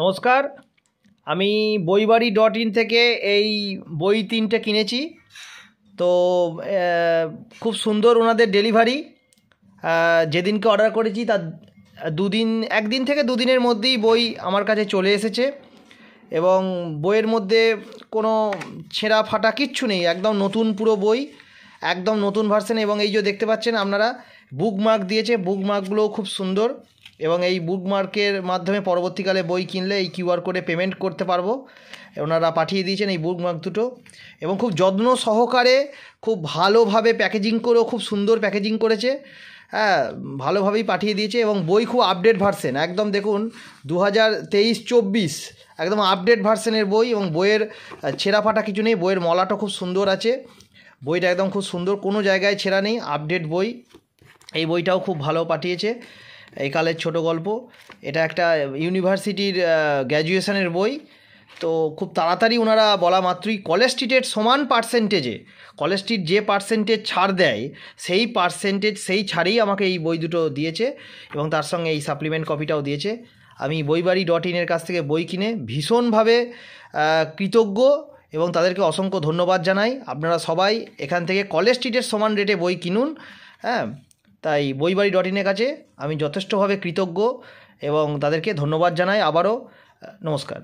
নমস্কার, আমি বইবাড়ি.in থেকে এই বই 3টে কিনেছি। তো খুব সুন্দর ওনাদের ডেলিভারি। যেদিনকে অর্ডার করেছি তার একদিন থেকে দুদিনের মধ্যেই বই আমার কাছে চলে এসেছে এবং বইয়ের মধ্যে কোনো ছেঁড়া ফাটা কিচ্ছু নেই, একদম নতুন পুরো বই, একদম নতুন ভার্সন। এবং এই যে দেখতে পাচ্ছেন আপনারা, বুকমার্ক দিয়েছে, বুকমার্কগুলোও খুব সুন্দর এবং এই বুকমার্কের মাধ্যমে পরবর্তীকালে বই কিনলে এই কিউআর কোডে পেমেন্ট করতে পারবো। ওনারা পাঠিয়ে দিয়েছেন এই বুকমার্ক দুটো এবং খুব যত্ন সহকারে, খুব ভালোভাবে প্যাকেজিং করেও খুব সুন্দর প্যাকেজিং করেছে। হ্যাঁ, ভালোভাবেই পাঠিয়ে দিয়েছে এবং বই খুব আপডেট ভার্সন, একদম দেখুন 2023-24 একদম আপডেট ভার্সনের বই এবং বইয়ের ছেঁড়া ফাটা কিছু নেই, বইয়ের মলাটা খুব সুন্দর আছে, বইটা একদম খুব সুন্দর, কোনো জায়গায় ছেঁড়া নেই, আপডেট বই। এই বইটাও খুব ভালো পাঠিয়েছে, এই কালের ছোট গল্প। এটা একটা ইউনিভার্সিটির গ্র্যাজুয়েশনের বই। তো খুব তাড়াতাড়ি ওনারা বলা মাত্রই কলেজ স্ট্রিটের সমান পার্সেন্টেজে, কলেজ স্ট্রিট যে পার্সেন্টেজ ছাড় দেয় সেই পার্সেন্টেজ, সেই ছাড়েই আমাকে এই বই দুটো দিয়েছে এবং তার সঙ্গে এই সাপ্লিমেন্ট কপিটাও দিয়েছে। আমি বইবাড়ি.in-এর কাছ থেকে বই কিনে ভীষণভাবে কৃতজ্ঞ এবং তাদেরকে অসংখ্য ধন্যবাদ জানাই। আপনারা সবাই এখান থেকে কলেজ স্ট্রিটের সমান রেটে বই কিনুন। হ্যাঁ, তাই বইবাড়ি.in-এর কাছে আমি যথেষ্টভাবে কৃতজ্ঞ এবং তাদেরকে ধন্যবাদ জানাই আবারও। নমস্কার।